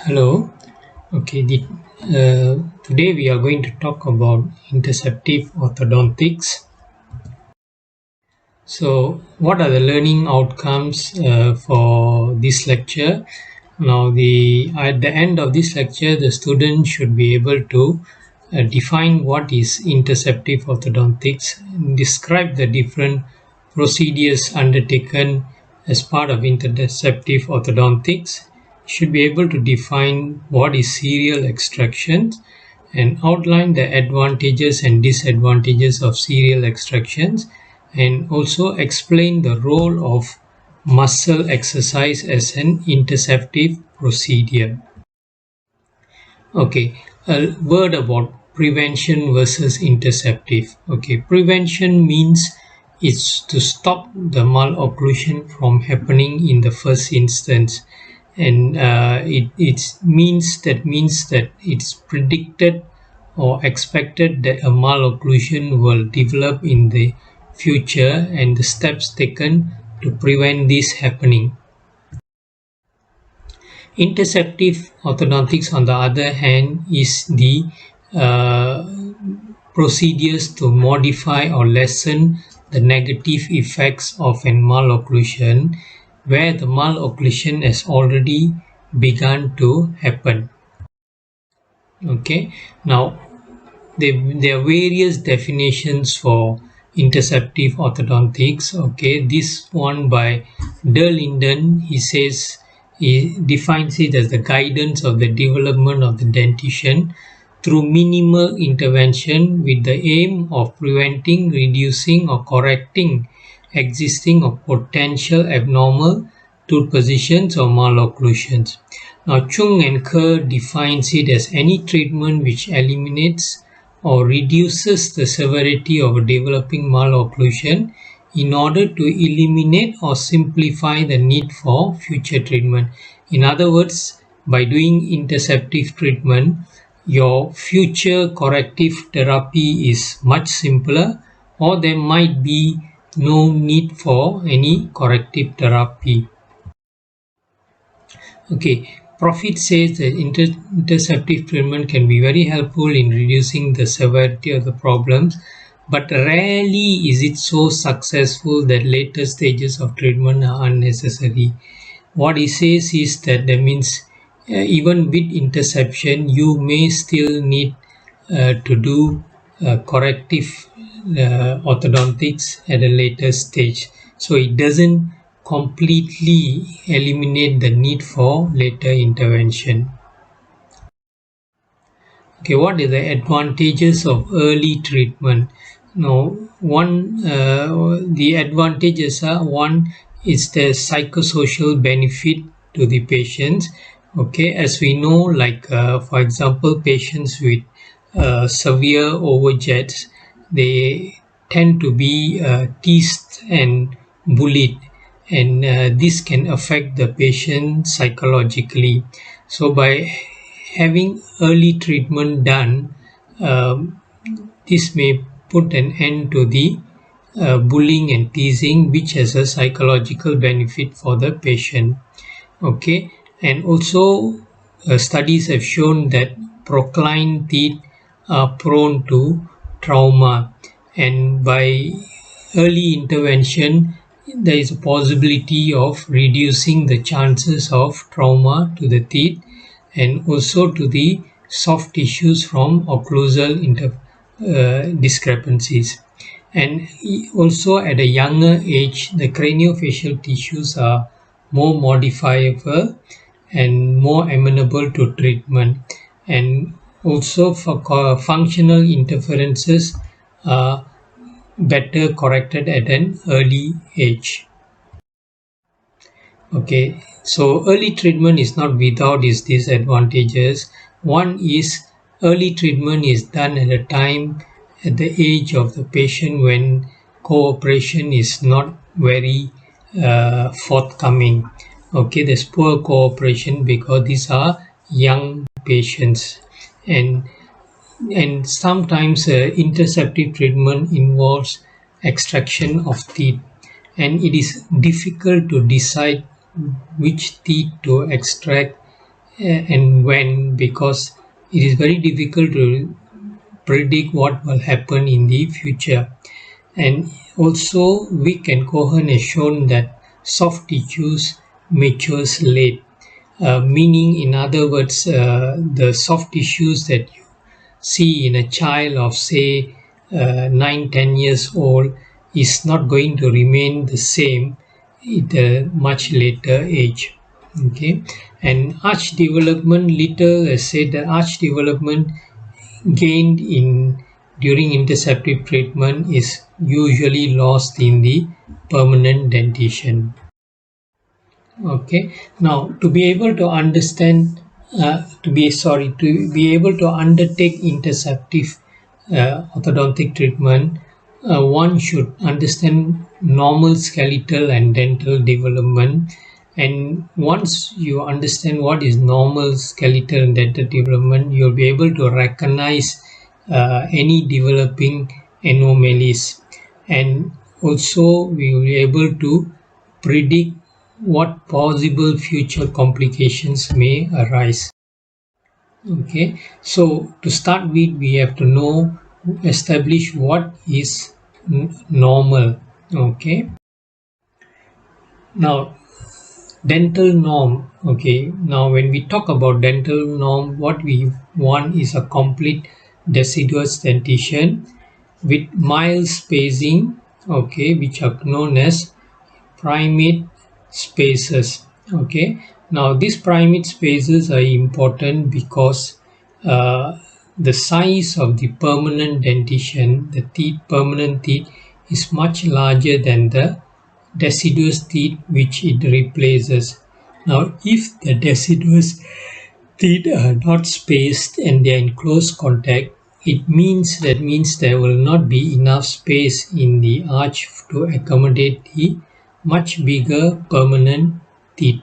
Hello. Today we are going to talk about interceptive orthodontics. So, what are the learning outcomes for this lecture? Now, at the end of this lecture, the student should be able to define what is interceptive orthodontics, describe the different procedures undertaken as part of interceptive orthodontics, should be able to define what is serial extraction and outline the advantages and disadvantages of serial extractions, and also explain the role of muscle exercise as an interceptive procedure. Okay, a word about prevention versus interceptive. Okay, prevention means it's to stop the malocclusion from happening in the first instance, and it means that it's predicted or expected that a malocclusion will develop in the future, and the steps taken to prevent this happening. Interceptive orthodontics, on the other hand, is the procedures to modify or lessen the negative effects of an malocclusion where the malocclusion has already begun to happen. Okay, now there are various definitions for interceptive orthodontics. Okay, this one by De Linden, he defines it as the guidance of the development of the dentition through minimal intervention with the aim of preventing, reducing, or correcting existing or potential abnormal tooth positions or malocclusions. Now, Chung and Kerr defines it as any treatment which eliminates or reduces the severity of a developing malocclusion in order to eliminate or simplify the need for future treatment. In other words, by doing interceptive treatment, your future corrective therapy is much simpler, or there might be no need for any corrective therapy. Okay, Profit says that interceptive treatment can be very helpful in reducing the severity of the problems, but rarely is it so successful that later stages of treatment are unnecessary. What he says is that means even with interception, you may still need to do corrective orthodontics at a later stage. So it doesn't completely eliminate the need for later intervention. Okay, what are the advantages of early treatment? Now, the advantages are: one is the psychosocial benefit to the patients. Okay, as we know, like for example, patients with severe overjets, they tend to be teased and bullied, and this can affect the patient psychologically. So by having early treatment done, this may put an end to the bullying and teasing, which has a psychological benefit for the patient. Okay, and also studies have shown that procline teeth are prone to trauma, and by early intervention there is a possibility of reducing the chances of trauma to the teeth and also to the soft tissues from occlusal discrepancies. And also at a younger age, the craniofacial tissues are more modifiable and more amenable to treatment, and also for functional interferences are better corrected at an early age. Okay, so early treatment is not without its disadvantages. One is early treatment is done at a time at the age of the patient when cooperation is not very forthcoming. Okay, there's poor cooperation because these are young patients, and sometimes interceptive treatment involves extraction of teeth, and it is difficult to decide which teeth to extract and when, because it is very difficult to predict what will happen in the future. And also, Wick and Cohen has shown that soft tissues matures late, meaning, in other words, the soft tissues that you see in a child of, say, 9-10 years old is not going to remain the same at a much later age. Okay, and arch development, Little has said that arch development gained in during interceptive treatment is usually lost in the permanent dentition. Okay, now to be able to understand, to be able to undertake interceptive orthodontic treatment, one should understand normal skeletal and dental development. And once you understand what is normal skeletal and dental development, you'll be able to recognize any developing anomalies, and also we will be able to predict what possible future complications may arise. Okay, so to start with, we have to establish what is normal. Okay, now dental norm. Okay, now when we talk about dental norm, what we want is a complete deciduous dentition with mild spacing, okay, which are known as primate spaces. Okay, now these primate spaces are important because the size of the permanent dentition, the permanent teeth, is much larger than the deciduous teeth which it replaces. Now, if the deciduous teeth are not spaced and they are in close contact, it means there will not be enough space in the arch to accommodate the much bigger permanent teeth.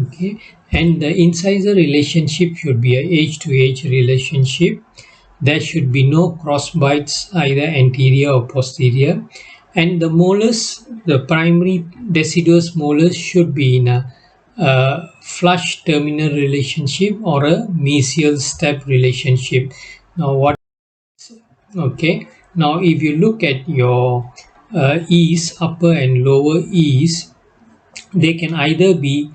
Okay, and the incisor relationship should be a edge-to-edge relationship. There should be no crossbites, either anterior or posterior, and the molars, the primary deciduous molars, should be in a flush terminal relationship or a mesial step relationship. Now, what? Okay. Now, if you look at your ears, upper and lower ears, they can either be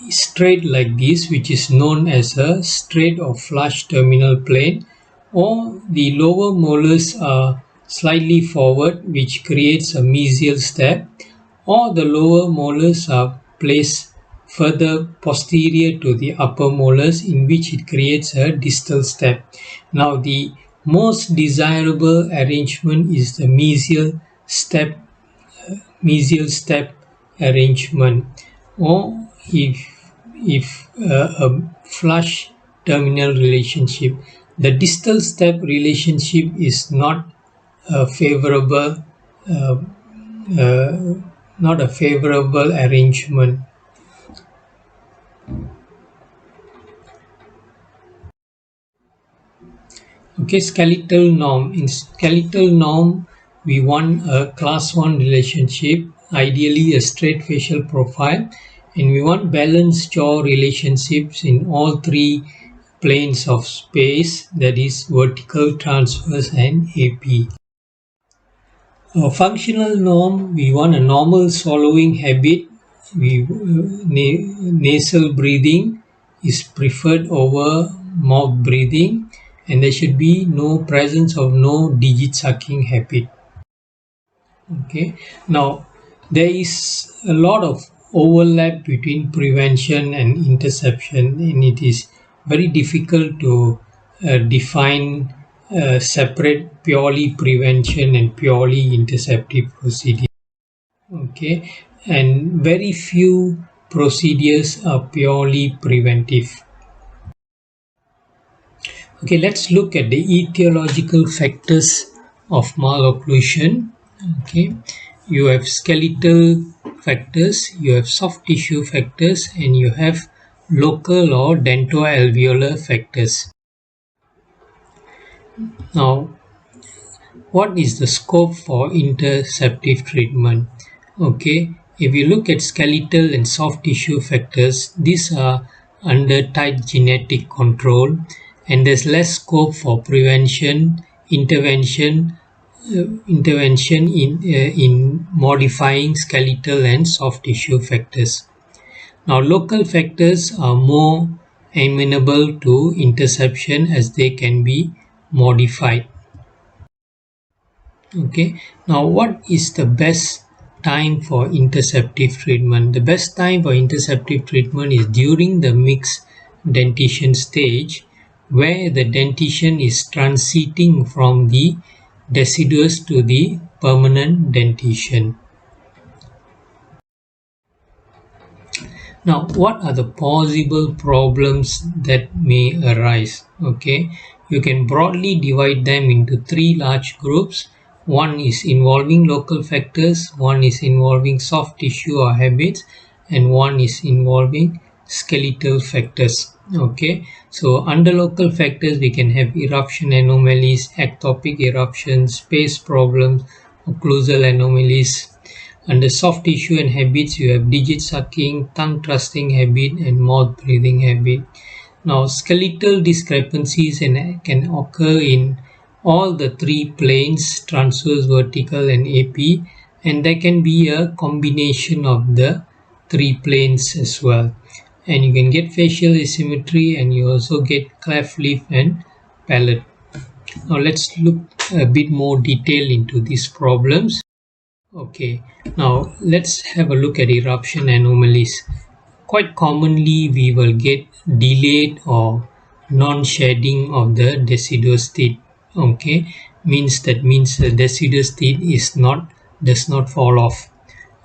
straight like this, which is known as a straight or flush terminal plane, or the lower molars are slightly forward, which creates a mesial step, or the lower molars are placed further posterior to the upper molars, in which it creates a distal step. Now, the most desirable arrangement is the mesial step arrangement, or if a flush terminal relationship. The distal step relationship is not a favorable uh, arrangement. Okay, skeletal norm. In skeletal norm, we want a class 1 relationship, ideally a straight facial profile, and we want balanced jaw relationships in all three planes of space, that is vertical, transverse, and AP. A functional norm, we want a normal swallowing habit. Nasal breathing is preferred over mouth breathing, and there should be no presence of no digit sucking habit. Okay, now there is a lot of overlap between prevention and interception, and it is very difficult to define separate purely prevention and purely interceptive procedure. Okay, and very few procedures are purely preventive. Okay, let's look at the etiological factors of malocclusion. Okay, you have skeletal factors, you have soft tissue factors, and you have local or dentoalveolar factors. Now, what is the scope for interceptive treatment? Okay, if you look at skeletal and soft tissue factors, these are under tight genetic control, and there's less scope for intervention in modifying skeletal and soft tissue factors. Now, local factors are more amenable to interception as they can be modified. Okay, now what is the best time for interceptive treatment? The best time for interceptive treatment is during the mixed dentition stage, where the dentition is transiting from the deciduous to the permanent dentition. Now, what are the possible problems that may arise? Okay, you can broadly divide them into three large groups. One is involving local factors, one is involving soft tissue or habits, and one is involving skeletal factors. Okay, so under local factors we can have eruption anomalies, ectopic eruptions, space problems, occlusal anomalies. Under soft tissue and habits, you have digit sucking, tongue thrusting habit, and mouth breathing habit. Now, skeletal discrepancies can occur in all the three planes, transverse, vertical, and AP, and there can be a combination of the three planes as well. And you can get facial asymmetry, and you also get cleft lip and palate. Now, let's look a bit more detail into these problems. Okay, now let's have a look at eruption anomalies. Quite commonly, we will get delayed or non-shedding of the deciduous teeth. Okay, means the deciduous teeth does not fall off.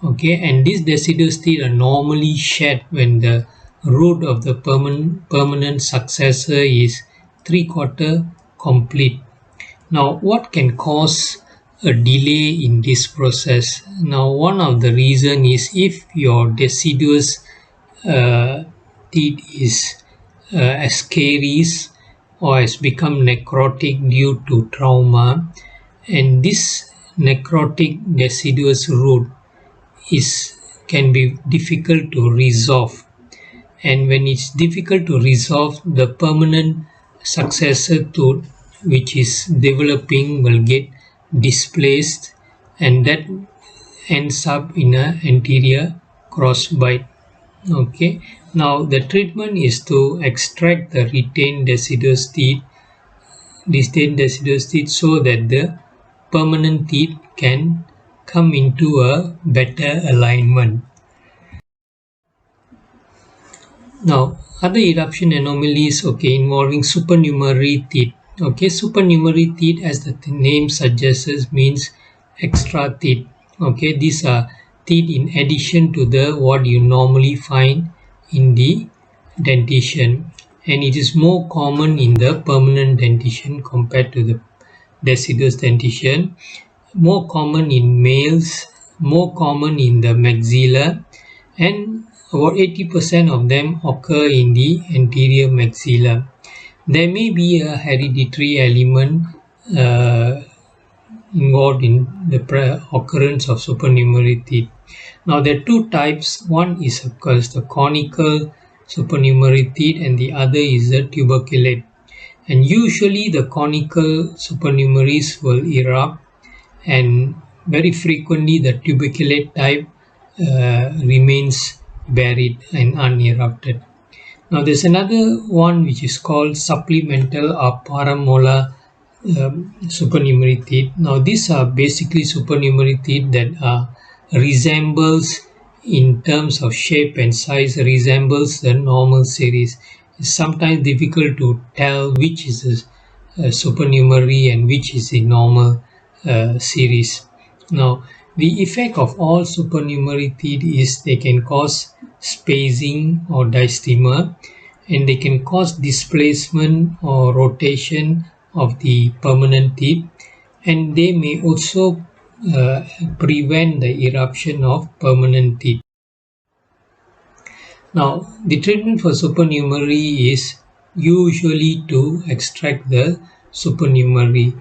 Okay, and these deciduous teeth are normally shed when the root of the permanent successor is 3/4 complete. Now, what can cause a delay in this process? Now, one of the reason is if your deciduous teeth is as caries or has become necrotic due to trauma, and this necrotic deciduous root can be difficult to resolve. And when it's difficult to resolve, the permanent successor tooth which is developing will get displaced, and that ends up in an anterior crossbite. Okay, now the treatment is to extract the retained deciduous teeth so that the permanent teeth can come into a better alignment. Now, other eruption anomalies, okay, involving supernumerary teeth. Okay, supernumerary teeth, as the name suggests, means extra teeth. Okay, these are teeth in addition to the what you normally find in the dentition, and it is more common in the permanent dentition compared to the deciduous dentition. More common in males, more common in the maxilla, and about 80% of them occur in the anterior maxilla. There may be a hereditary element involved in the occurrence of supernumerary teeth. Now, there are two types. One is, of course, the conical supernumerary teeth, and the other is the tuberculate. And usually, the conical supernumeraries will erupt, and very frequently, the tuberculate type remains buried and unerupted. Now, there's another one which is called supplemental or paramolar supernumerary teeth. Now, these are basically supernumerary teeth that resembles, in terms of shape and size, resembles the normal series. It's sometimes difficult to tell which is a supernumerary and which is the normal series. Now, the effect of all supernumerary teeth is they can cause spacing or diastema, and they can cause displacement or rotation of the permanent teeth, and they may also prevent the eruption of permanent teeth. Now, the treatment for supernumerary is usually to extract the supernumerary,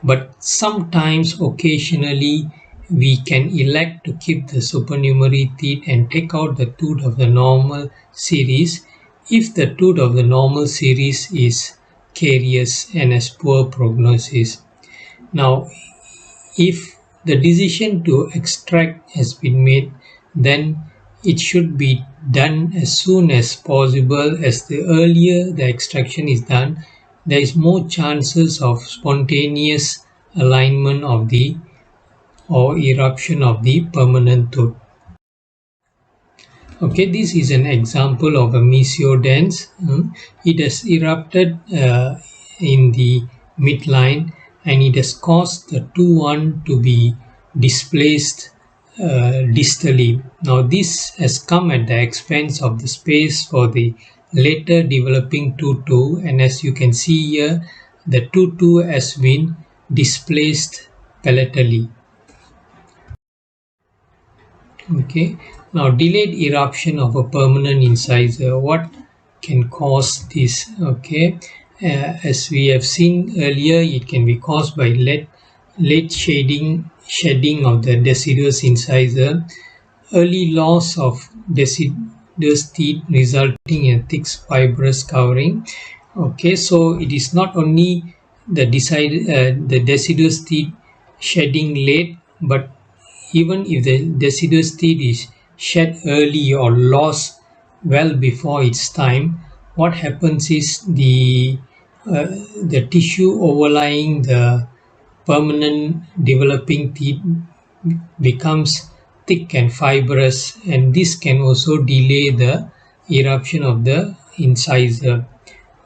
but sometimes, occasionally, we can elect to keep the supernumerary teeth and take out the tooth of the normal series if the tooth of the normal series is carious and has poor prognosis. Now, if the decision to extract has been made, then it should be done as soon as possible, as the earlier the extraction is done, there is more chances of spontaneous alignment of the or eruption of the permanent tooth. Okay, this is an example of a Mesiodens. It has erupted in the midline, and it has caused the 2-1 to be displaced distally. Now this has come at the expense of the space for the later developing 2-2, and as you can see here, the 2-2 has been displaced palatally. Okay, now delayed eruption of a permanent incisor. What can cause this? Okay, as we have seen earlier, it can be caused by late shedding of the deciduous incisor, early loss of deciduous teeth resulting in thick fibrous covering. Okay, so it is not only the deciduous teeth shedding late, but even if the deciduous teeth is shed early or lost well before its time, what happens is the tissue overlying the permanent developing teeth becomes thick and fibrous, and this can also delay the eruption of the incisor.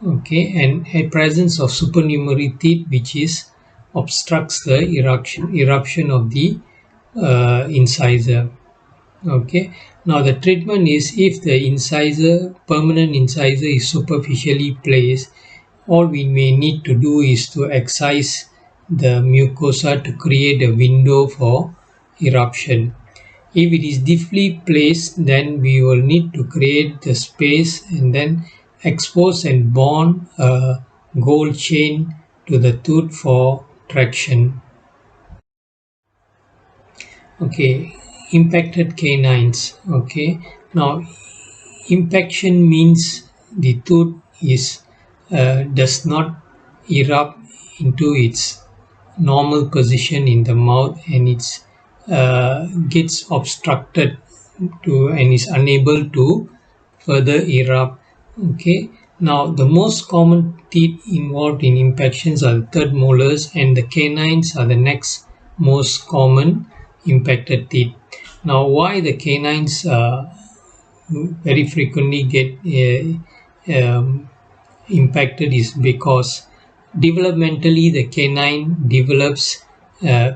Okay, and a presence of supernumerary teeth which is obstructs the eruption of the incisor. Okay, now the treatment is, if the permanent incisor is superficially placed, all we may need to do is to excise the mucosa to create a window for eruption. If it is deeply placed, then we will need to create the space and then expose and bond a gold chain to the tooth for traction. Okay, impacted canines. Okay, now impaction means the tooth is does not erupt into its normal position in the mouth, and it's gets obstructed and is unable to further erupt. Okay, now the most common teeth involved in impactions are the third molars, and the canines are the next most common impacted teeth. Now, why the canines very frequently get impacted is because developmentally the canine develops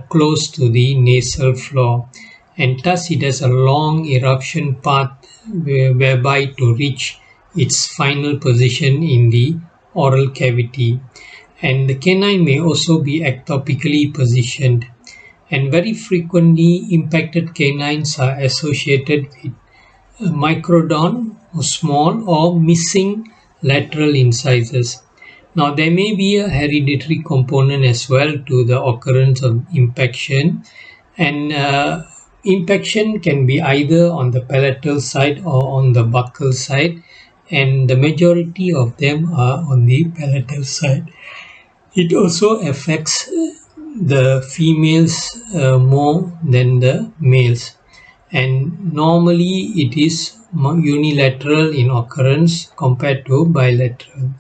close to the nasal floor, and thus it has a long eruption path whereby to reach its final position in the oral cavity. And the canine may also be ectopically positioned, and very frequently impacted canines are associated with microdont or small or missing lateral incisors. Now there may be a hereditary component as well to the occurrence of impaction, and impaction can be either on the palatal side or on the buccal side, and the majority of them are on the palatal side. It also affects the females more than the males, and normally it is unilateral in occurrence compared to bilateral,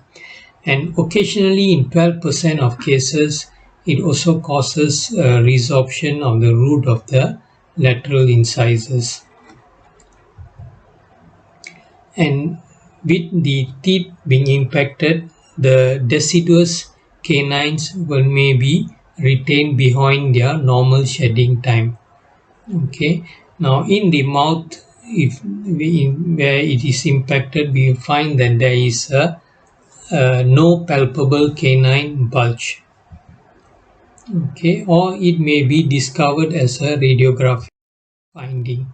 and occasionally in 12% of cases it also causes resorption of the root of the lateral incisors. And with the teeth being impacted, the deciduous canines will maybe retain behind their normal shedding time. Okay, now in the mouth, where it is impacted, we find that there is no palpable canine bulge. Okay, or it may be discovered as a radiographic finding.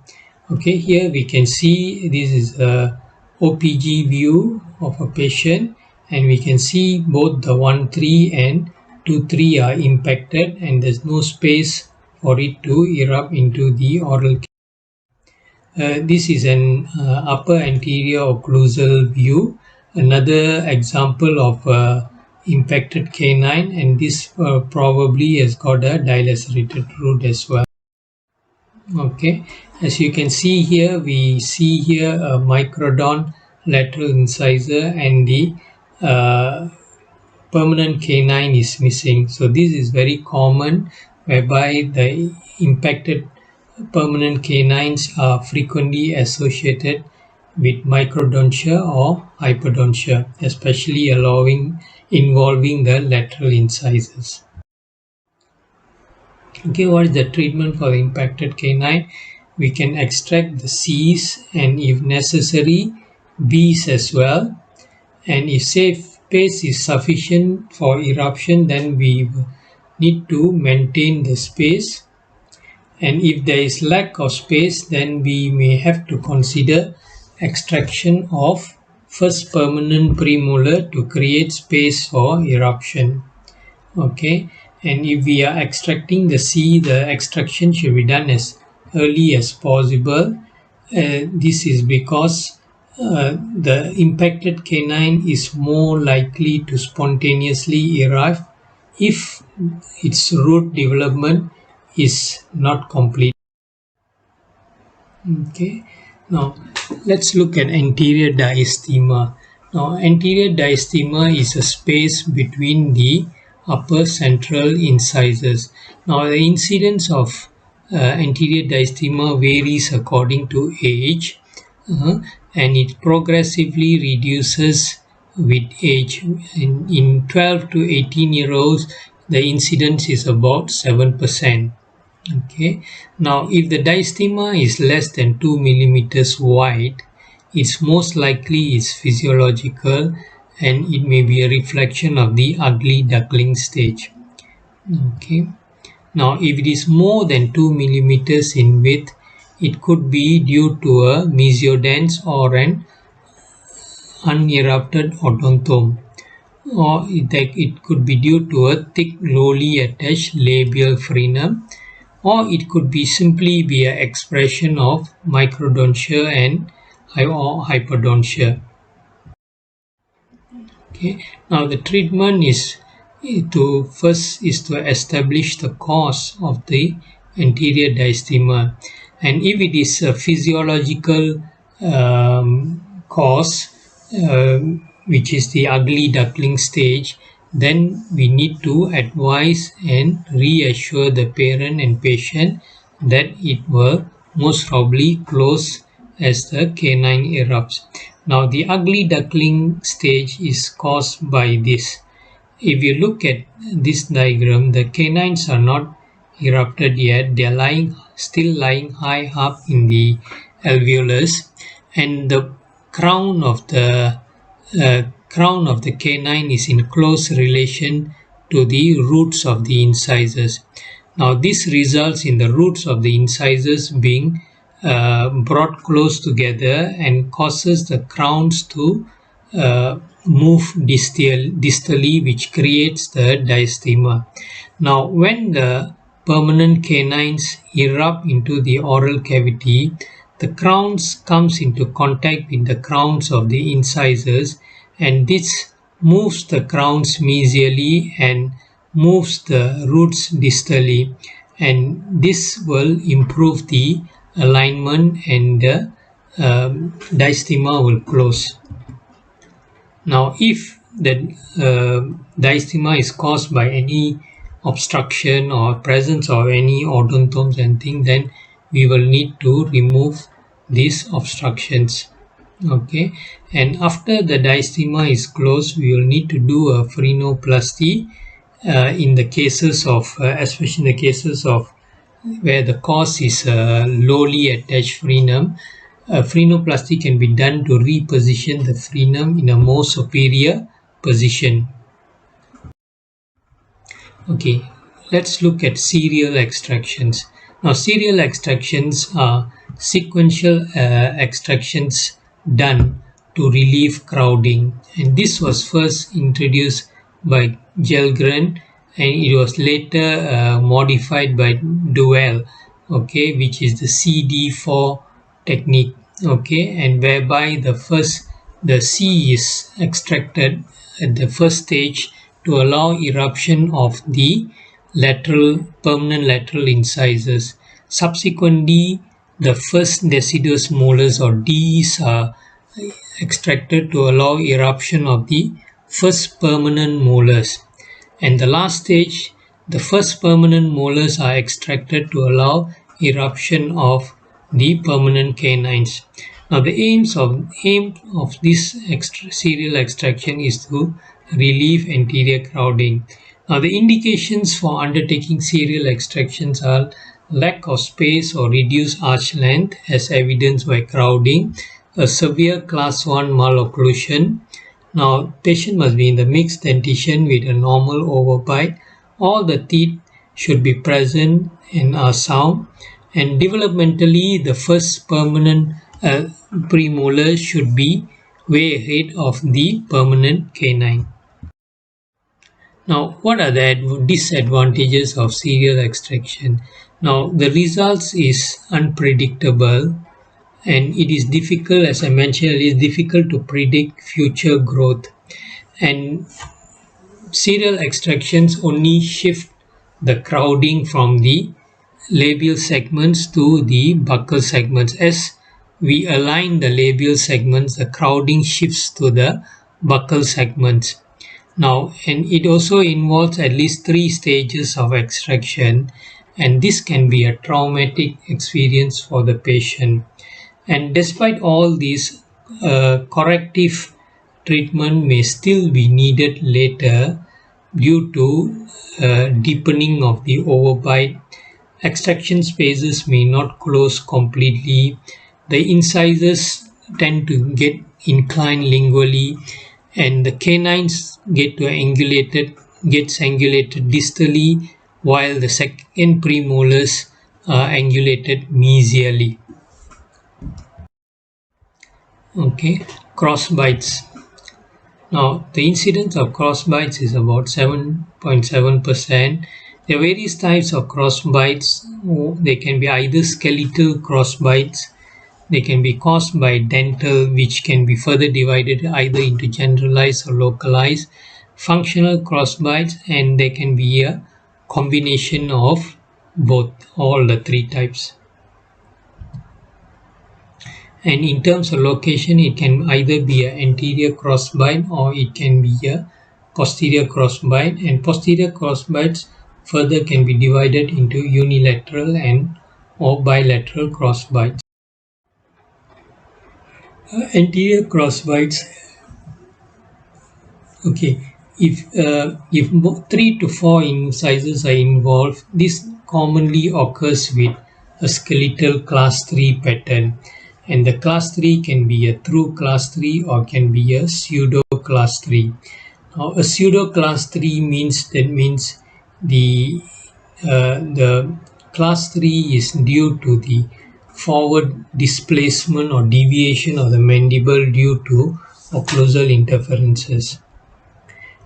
Okay, here we can see this is a OPG view of a patient, and we can see both the 1-3 and 2-3 are impacted, and there's no space for it to erupt into the oral cavity. This is an upper anterior occlusal view, another example of impacted canine, and this probably has got a dilacerated root as well. Okay, as you can see here, we see here a Microdont lateral incisor, and the permanent canine is missing. So this is very common, whereby the impacted permanent canines are frequently associated with microdontia or hypodontia, especially involving the lateral incisors. Okay, what is the treatment for the impacted canine? We can extract the C's and if necessary B's as well. And if space is sufficient for eruption, then we need to maintain the space. And if there is lack of space, then we may have to consider extraction of first permanent premolar to create space for eruption. Okay, and if we are extracting the C, the extraction should be done as early as possible. This is because the impacted canine is more likely to spontaneously erupt if its root development is not complete. Okay, now let's look at anterior diastema. Now, anterior diastema is a space between the upper central incisors. Now, the incidence of anterior diastema varies according to age, and it progressively reduces with age. In 12 to 18-year-olds, the incidence is about 7%. Okay, now if the diastema is less than 2 millimeters wide, it's most likely is physiological, and it may be a reflection of the ugly duckling stage. Okay, now if it is more than 2 millimeters in width, it could be due to a Mesiodens or an unerupted odontome, or it could be due to a thick lowly attached labial frenum, or it could be simply be an expression of microdontia and hypodontia. Okay, now the treatment is to establish the cause of the anterior diastema, and if it is a physiological cause, which is the ugly duckling stage, then we need to advise and reassure the parent and patient that it will most probably close as the canine erupts. Now, the ugly duckling stage is caused by this. If you look at this diagram, the canines are not erupted yet. They are still lying high up in the alveolus, and the crown of the canine is in close relation to the roots of the incisors. Now, this results in the roots of the incisors being brought close together and causes the crowns to move distally, which creates the diastema. Now, when the permanent canines erupt into the oral cavity, the crowns comes into contact with the crowns of the incisors, and this moves the crowns mesially and moves the roots distally, and this will improve the alignment, and the diastema will close. Now, if the diastema is caused by any obstruction or presence of any odontomes and things, then we will need to remove these obstructions. Okay, and after the diastema is closed, we will need to do a frenoplasty in the cases of, especially in the cases of where the cause is a lowly attached frenum. Frenoplasty can be done to reposition the frenum in a more superior position. Okay, let's look at serial extractions. Now, serial extractions are sequential extractions done to relieve crowding, and this was first introduced by Jelgren, and it was later modified by Duell, okay, which is the CD4 technique, okay, and whereby the first the C is extracted at the first stage to allow eruption of the permanent lateral incisors. Subsequently, the first deciduous molars or Ds are extracted to allow eruption of the first permanent molars. And the last stage, the first permanent molars are extracted to allow eruption of the permanent canines. Now the aim of this serial extraction is to relieve anterior crowding. Now the indications for undertaking serial extractions are lack of space or reduced arch length as evidenced by crowding, a severe class 1 malocclusion. Now patient must be in the mixed dentition with a normal overbite. All the teeth should be present and are sound, and developmentally the first permanent premolar should be way ahead of the permanent canine. Now, what are the disadvantages of serial extraction? Now, the results is unpredictable, and it is difficult, as I mentioned, it is difficult to predict future growth. And serial extractions only shift the crowding from the labial segments to the buccal segments. As we align the labial segments, the crowding shifts to the buccal segments. Now, and it also involves at least 3 stages of extraction, and this can be a traumatic experience for the patient. And despite all this, corrective treatment may still be needed later due to deepening of the overbite. Extraction spaces may not close completely. The incisors tend to get inclined lingually, and the canines gets angulated distally, while the second premolars are angulated mesially. Okay, crossbites. Now, the incidence of crossbites is about 7.7%. There are various types of crossbites. They can be either skeletal crossbites, they can be caused by dental, which can be further divided either into generalized or localized, functional crossbites, and there can be a combination of both, all the 3 types. And in terms of location, it can either be an anterior crossbite or it can be a posterior crossbite, and posterior crossbites further can be divided into unilateral and or bilateral crossbites. Anterior crossbites. Okay, if 3 to 4 incisors are involved, this commonly occurs with a skeletal class 3 pattern, and the class 3 can be a true class 3 or can be a pseudo class 3. Now, a pseudo class 3 means the class 3 is due to the forward displacement or deviation of the mandible due to occlusal interferences.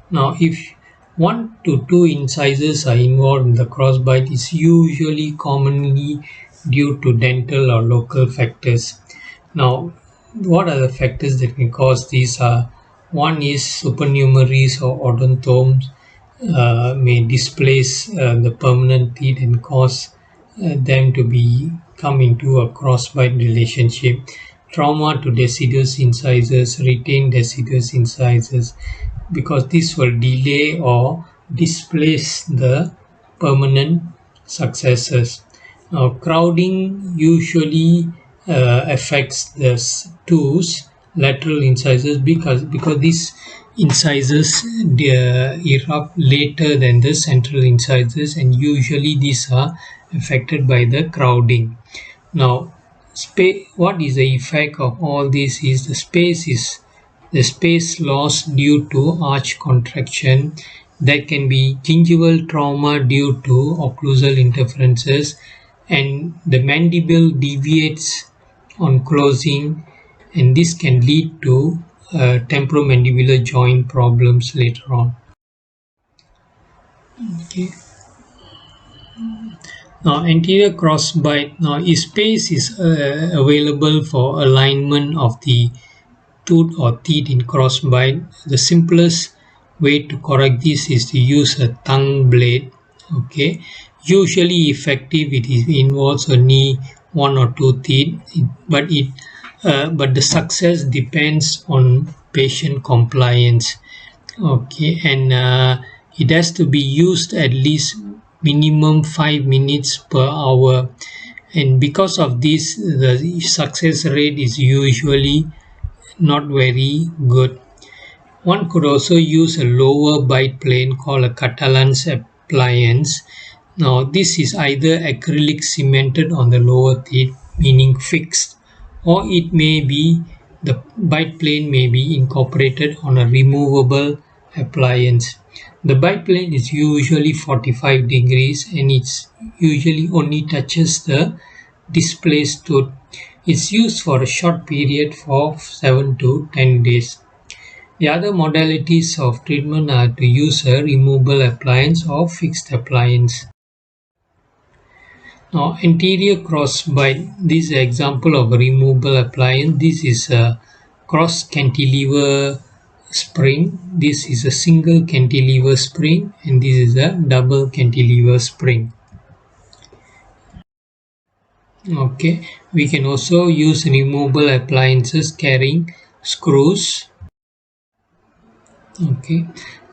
Now, if 1 to 2 incisors are involved in the crossbite, is usually commonly due to dental or local factors. Now, what are the factors that can cause these? One is supernumeraries or odontomes may displace the permanent teeth and cause them to come into a crossbite relationship. Trauma to deciduous incisors, retained deciduous incisors, because this will delay or displace the permanent successors. Now, crowding usually affects the tooth lateral incisors because these incisors erupt later than the central incisors, and usually these are affected by the crowding. Now, what is the effect of all this is the space loss due to arch contraction. There can be gingival trauma due to occlusal interferences, and the mandible deviates on closing, and this can lead to temporomandibular joint problems later on. Okay. Now, anterior crossbite. Now, space is available for alignment of the tooth or teeth in crossbite, the simplest way to correct this is to use a tongue blade. Okay, usually effective. It involves only one or two teeth, but the success depends on patient compliance. Okay, and it has to be used at least minimum 5 minutes per hour, and because of this the success rate is usually not very good. One could also use a lower bite plane called a Catalan's appliance. Now this is either acrylic cemented on the lower teeth, meaning fixed, or it may be the bite plane may be incorporated on a removable appliance. The bite plane is usually 45 degrees and it's usually only touches the displaced tooth. It's used for a short period for 7 to 10 days. The other modalities of treatment are to use a removable appliance or fixed appliance. Now, anterior crossbite, this is an example of a removable appliance. This is a cross cantilever spring. This is a single cantilever spring, and this is a double cantilever spring. Okay, we can also use removable appliances carrying screws. Okay,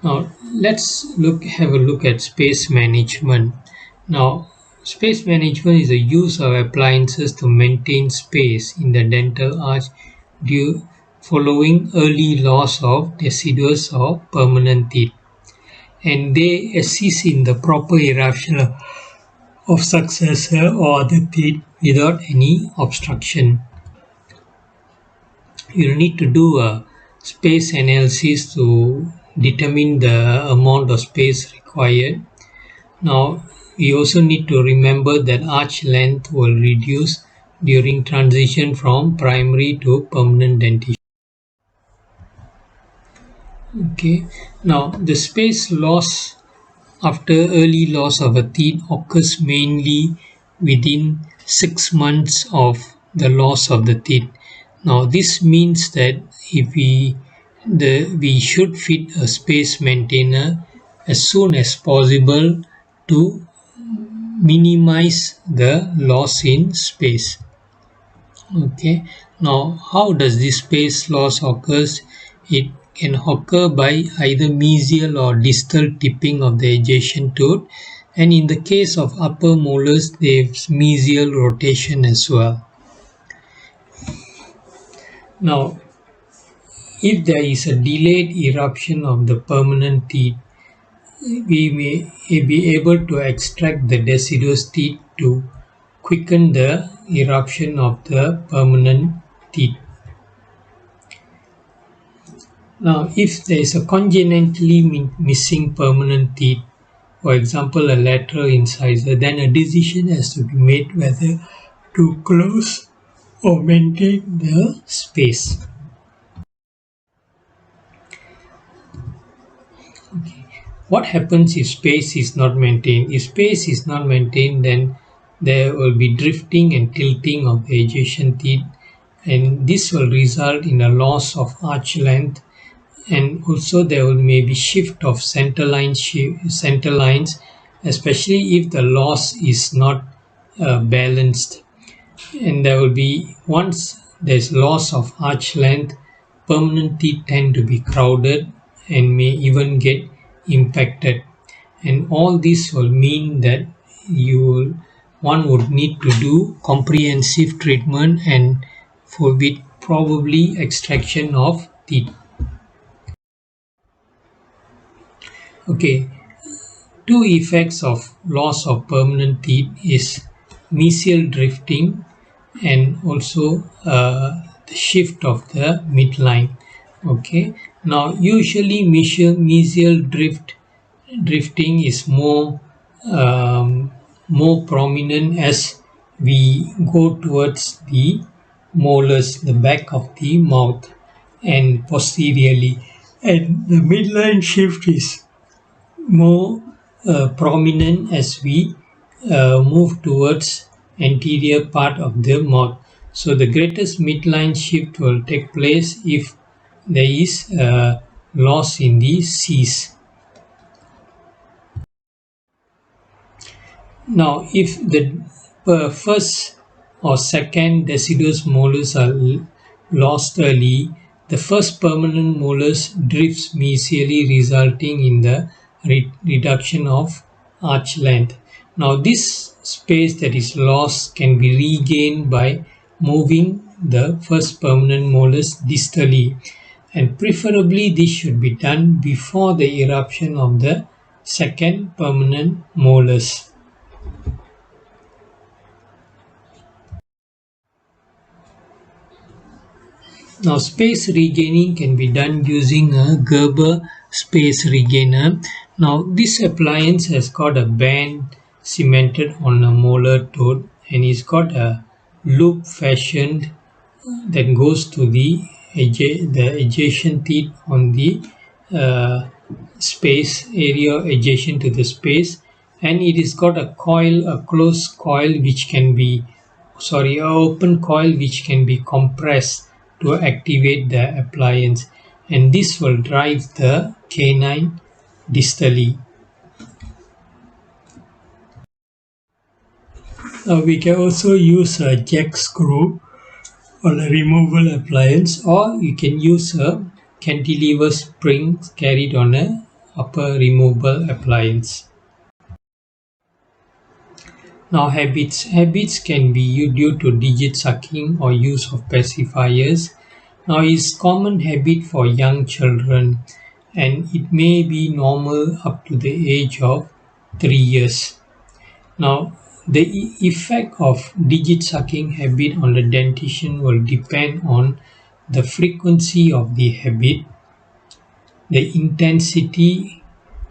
now let's have a look at space management. Now, space management is the use of appliances to maintain space in the dental arch following early loss of deciduous or permanent teeth, and they assist in the proper eruption of successor or other teeth without any obstruction. You need to do a space analysis to determine the amount of space required. Now, we also need to remember that arch length will reduce during transition from primary to permanent dentition. Okay, now the space loss after early loss of a teeth occurs mainly within 6 months of the loss of the teeth. Now this means that if we should fit a space maintainer as soon as possible to minimize the loss in space. Okay, now how does this space loss occurs? It can occur by either mesial or distal tipping of the adjacent tooth, and in the case of upper molars there's mesial rotation as well. Now, if there is a delayed eruption of the permanent teeth, we may be able to extract the deciduous teeth to quicken the eruption of the permanent teeth. Now, if there is a congenitally missing permanent teeth, for example a lateral incisor, then a decision has to be made whether to close or maintain the space. Okay. What happens if space is not maintained? If space is not maintained, then there will be drifting and tilting of the adjacent teeth, and this will result in a loss of arch length, and also there will maybe shift of center lines, especially if the loss is not balanced. And there will be, once there's loss of arch length, permanent teeth tend to be crowded and may even get impacted, and all this will mean that one would need to do comprehensive treatment and with probably extraction of teeth. Okay, two effects of loss of permanent teeth is mesial drifting and also the shift of the midline. Okay, now usually mesial drifting is more prominent as we go towards the molars, the back of the mouth, and posteriorly, and the midline shift is more prominent as we move towards anterior part of the mouth. So the greatest midline shift will take place if there is a loss in the Cs. Now, if the first or second deciduous molars are lost early, the first permanent molars drifts mesially, resulting in the reduction of arch length. Now, this space that is lost can be regained by moving the first permanent molars distally, and preferably this should be done before the eruption of the second permanent molars. Now, space regaining can be done using a Gerber space regainer. Now, this appliance has got a band cemented on a molar tooth, and it's got a loop fashioned that goes to the adjacent teeth on the space area adjacent to the space, and it has got a coil, a closed coil which can be open coil which can be compressed to activate the appliance, and this will drive the canine distally. We can also use a jack screw on a removable appliance, or you can use a cantilever spring carried on a upper removable appliance. Now, habits. Habits can be due to digit sucking or use of pacifiers. Now, it's common habit for young children, and it may be normal up to the age of 3 years. Now, the effect of digit sucking habit on the dentition will depend on the frequency of the habit, the intensity,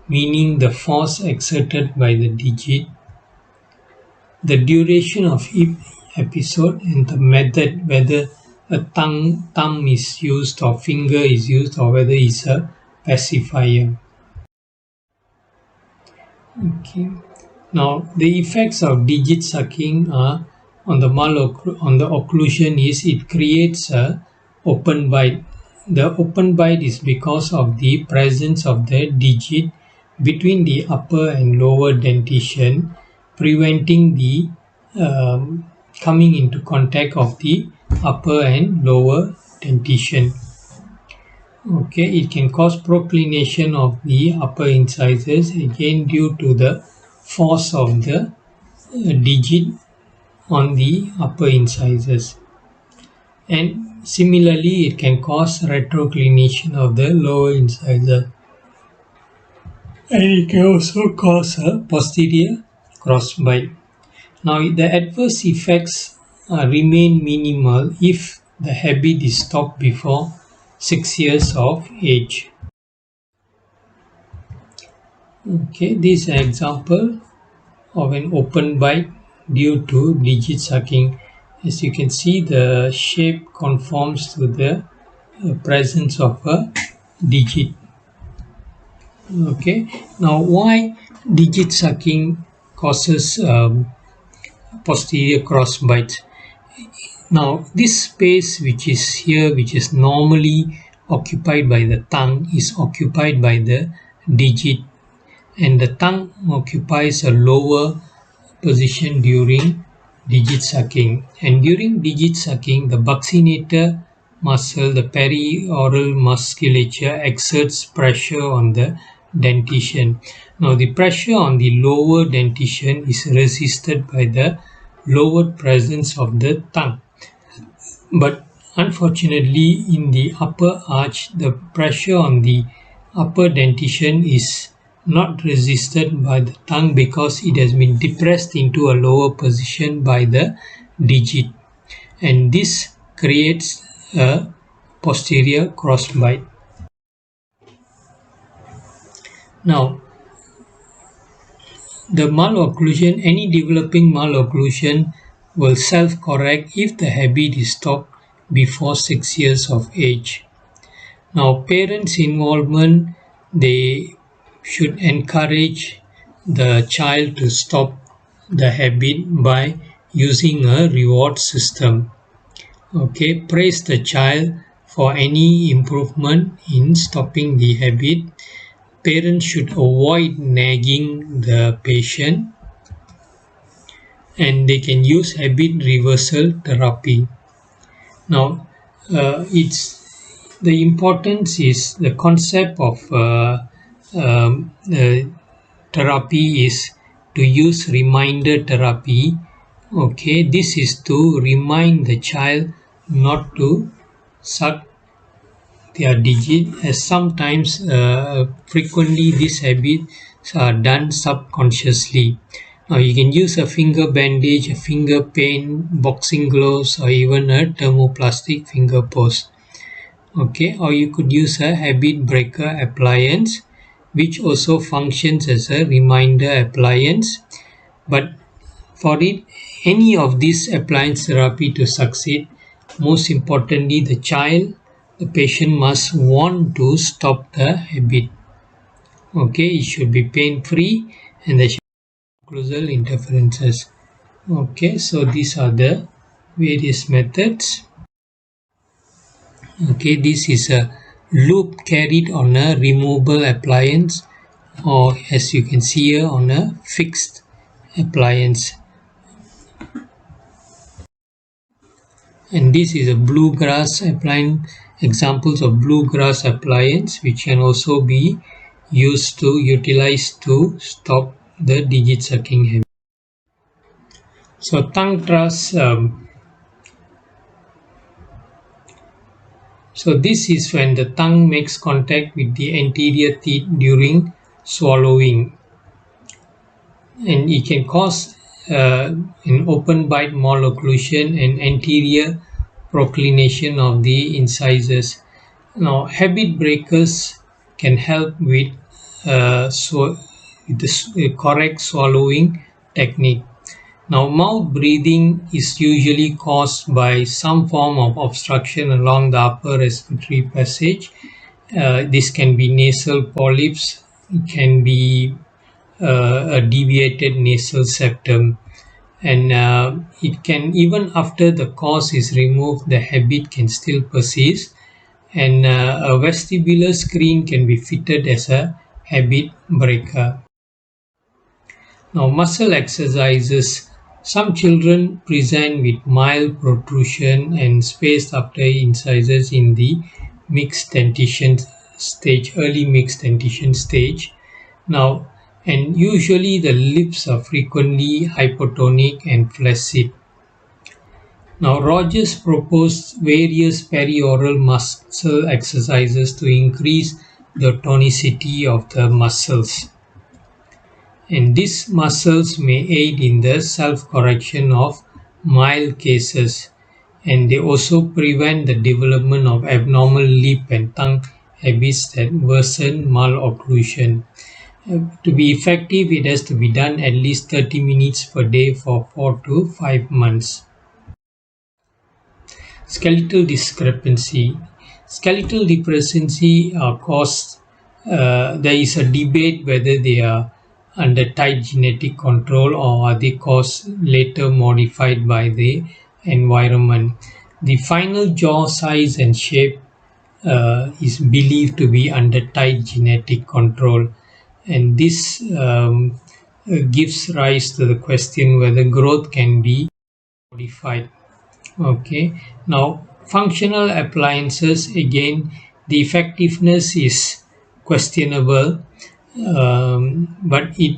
meaning the force exerted by the digit, the duration of each episode, and the method, whether a thumb is used or finger is used, or whether it's a pacifier. Okay. Now, the effects of digit sucking are on the occlusion is it creates a open bite. The open bite is because of the presence of the digit between the upper and lower dentition, preventing the coming into contact of the upper and lower dentition. Okay, it can cause proclination of the upper incisors, again due to the force of the digit on the upper incisors, and similarly it can cause retroclination of the lower incisor, and it can also cause a posterior crossbite. Now, the adverse effects remain minimal if the habit is stopped before 6 years of age. Okay, this is an example of an open bite due to digit sucking. As you can see, the shape conforms to the presence of a digit. Okay, now why digit sucking causes posterior crossbite? Now, this space which is here, which is normally occupied by the tongue, is occupied by the digit, and the tongue occupies a lower position during digit sucking. And during digit sucking, the buccinator muscle, the perioral musculature, exerts pressure on the dentition. Now, the pressure on the lower dentition is resisted by the lower presence of the tongue. But unfortunately, in the upper arch, the pressure on the upper dentition is not resisted by the tongue because it has been depressed into a lower position by the digit, and this creates a posterior crossbite. Now, the malocclusion, any developing malocclusion will self-correct if the habit is stopped before 6 years of age. Now, parents' involvement, they should encourage the child to stop the habit by using a reward system. Okay, praise the child for any improvement in stopping the habit, parents should avoid nagging the patient, and they can use habit reversal therapy. Now, it's the importance is the concept of therapy is to use reminder therapy. Okay, this is to remind the child not to suck their digit, as sometimes frequently these habits are done subconsciously. Now you can use a finger bandage, a finger pain, boxing gloves, or even a thermoplastic finger post. Okay, or you could use a habit breaker appliance, which also functions as a reminder appliance. But for it, any of these appliance therapy to succeed, most importantly, the patient must want to stop the habit. Okay, it should be pain-free, and there should be occlusal interferences. Okay, so these are the various methods. Okay, this is a loop carried on a removable appliance, or as you can see here, on a fixed appliance. And this is a bluegrass appliance, examples of bluegrass appliance, which can also be utilized to stop the digit sucking habit. So tongue thrust. So this is when the tongue makes contact with the anterior teeth during swallowing, and it can cause an open bite malocclusion and anterior proclination of the incisors. Now, habit breakers can help with the correct swallowing technique. Now, mouth breathing is usually caused by some form of obstruction along the upper respiratory passage. This can be nasal polyps, it can be a deviated nasal septum, and it can, even after the cause is removed, the habit can still persist, and a vestibular screen can be fitted as a habit breaker. Now, muscle exercises. Some children present with mild protrusion and spaced upper incisors in the mixed dentition stage, early mixed dentition stage. Now, and usually the lips are frequently hypotonic and flaccid. Now, Rogers proposed various perioral muscle exercises to increase the tonicity of the muscles. And these muscles may aid in the self-correction of mild cases, and they also prevent the development of abnormal lip and tongue habits that worsen malocclusion. To be effective, it has to be done at least 30 minutes per day for 4 to 5 months. Skeletal discrepancy. Skeletal discrepancy are caused, there is a debate whether they are under tight genetic control or are they caused later modified by the environment. The final jaw size and shape is believed to be under tight genetic control, and this gives rise to the question whether growth can be modified. Okay, now functional appliances, again the effectiveness is questionable, but it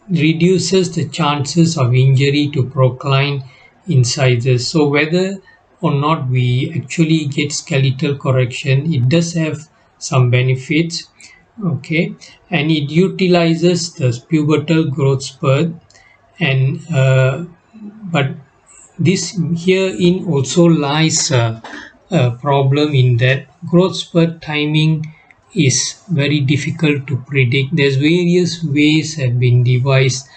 reduces the chances of injury to procline incisors. So whether or not we actually get skeletal correction, it does have some benefits. Okay, and it utilizes the pubertal growth spurt, and but this herein also lies a problem in that growth spurt timing is very difficult to predict. There's various ways have been devised,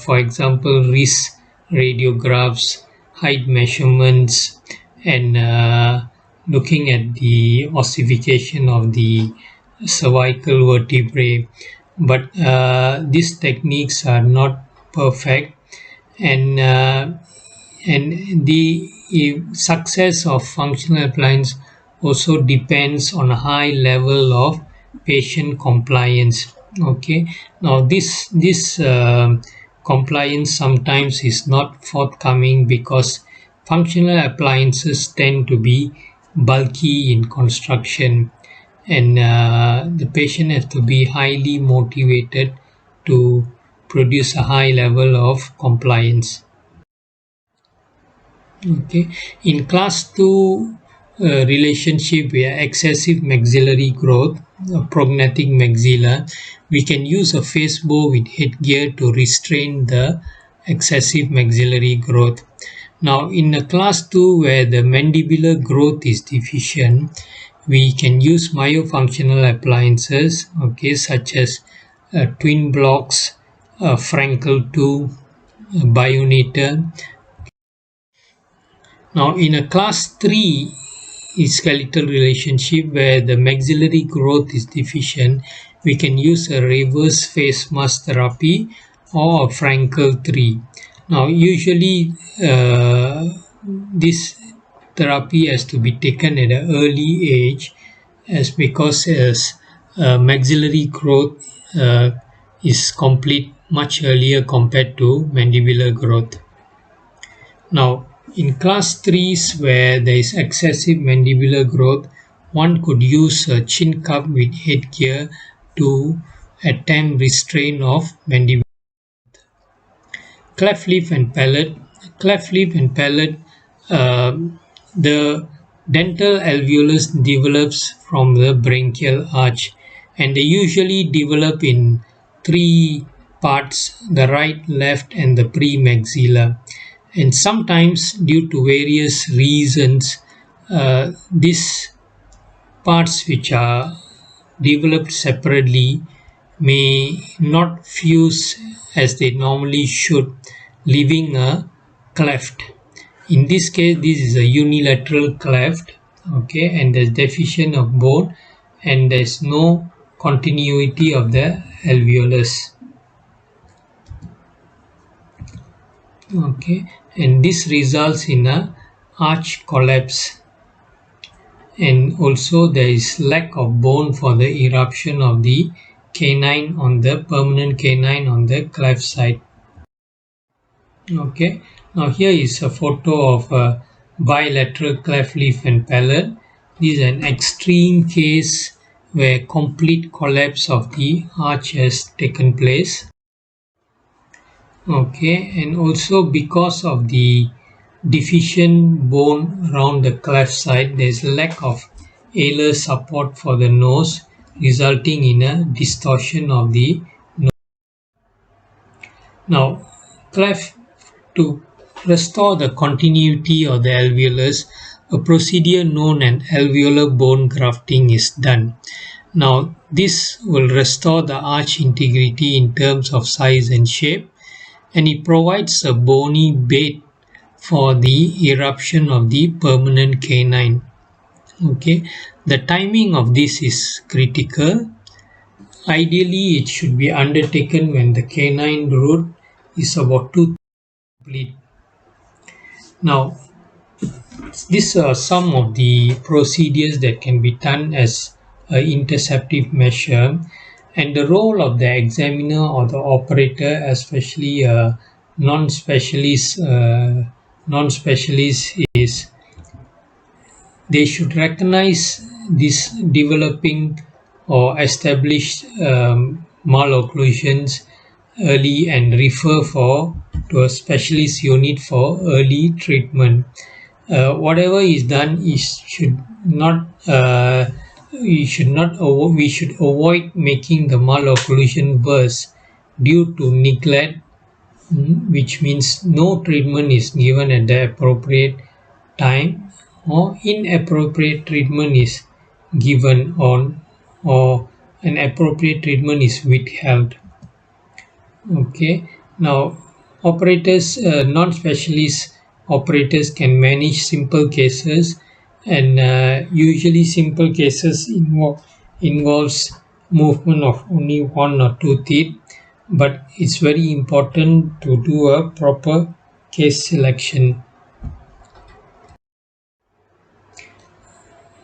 for example, wrist radiographs, height measurements, and looking at the ossification of the cervical vertebrae. But these techniques are not perfect, and the success of functional appliance also depends on a high level of patient compliance. Okay, now this compliance sometimes is not forthcoming because functional appliances tend to be bulky in construction, and the patient has to be highly motivated to produce a high level of compliance. Okay, in class 2 relationship where excessive maxillary growth, prognatic maxilla, we can use a face bow with headgear to restrain the excessive maxillary growth. Now, in a class 2 where the mandibular growth is deficient, we can use myofunctional appliances, okay, such as twin blocks, Frankel 2, bionator. Now, in a class 3 skeletal relationship where the maxillary growth is deficient, we can use a reverse face mask therapy or a Frankel 3. Now, usually this therapy has to be taken at an early age, as because as maxillary growth is complete much earlier compared to mandibular growth. Now, in class 3s where there is excessive mandibular growth, one could use a chin cup with headgear to attempt restraint of mandibular. Cleft lip and palate. Cleft lip and palate, uh, the dental alveolus develops from the branchial arch, and they usually develop in three parts: the right, left, and the premaxilla. And sometimes, due to various reasons, these parts which are developed separately may not fuse as they normally should, leaving a cleft. In this case, this is a unilateral cleft, okay, and there's deficient of bone, and there's no continuity of the alveolus. Okay, and this results in a arch collapse, and also there is lack of bone for the eruption of the canine on the permanent canine on the cleft side. Okay, now here is a photo of a bilateral cleft lip and palate. This is an extreme case where complete collapse of the arch has taken place. Okay, and also because of the deficient bone around the cleft side, there is lack of alar support for the nose, resulting in a distortion of the nose. Now, cleft, to restore the continuity of the alveolus, a procedure known as alveolar bone grafting is done. Now, this will restore the arch integrity in terms of size and shape, and it provides a bony bed for the eruption of the permanent canine. Okay, the timing of this is critical. Ideally, it should be undertaken when the canine root is about 2 complete. Now, these are some of the procedures that can be done as an interceptive measure, and the role of the examiner or the operator, especially a non-specialist, is they should recognize this developing or established malocclusions early and refer to a specialist unit for early treatment. Whatever is done should not we should avoid making the malocclusion worse due to neglect, which means no treatment is given at the appropriate time, or inappropriate treatment is given on, or an appropriate treatment is withheld. Okay, now operators, non-specialist operators can manage simple cases, and usually simple cases involves movement of only one or two teeth, but it's very important to do a proper case selection.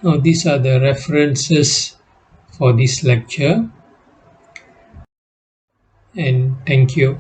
Now these are the references for this lecture, and thank you.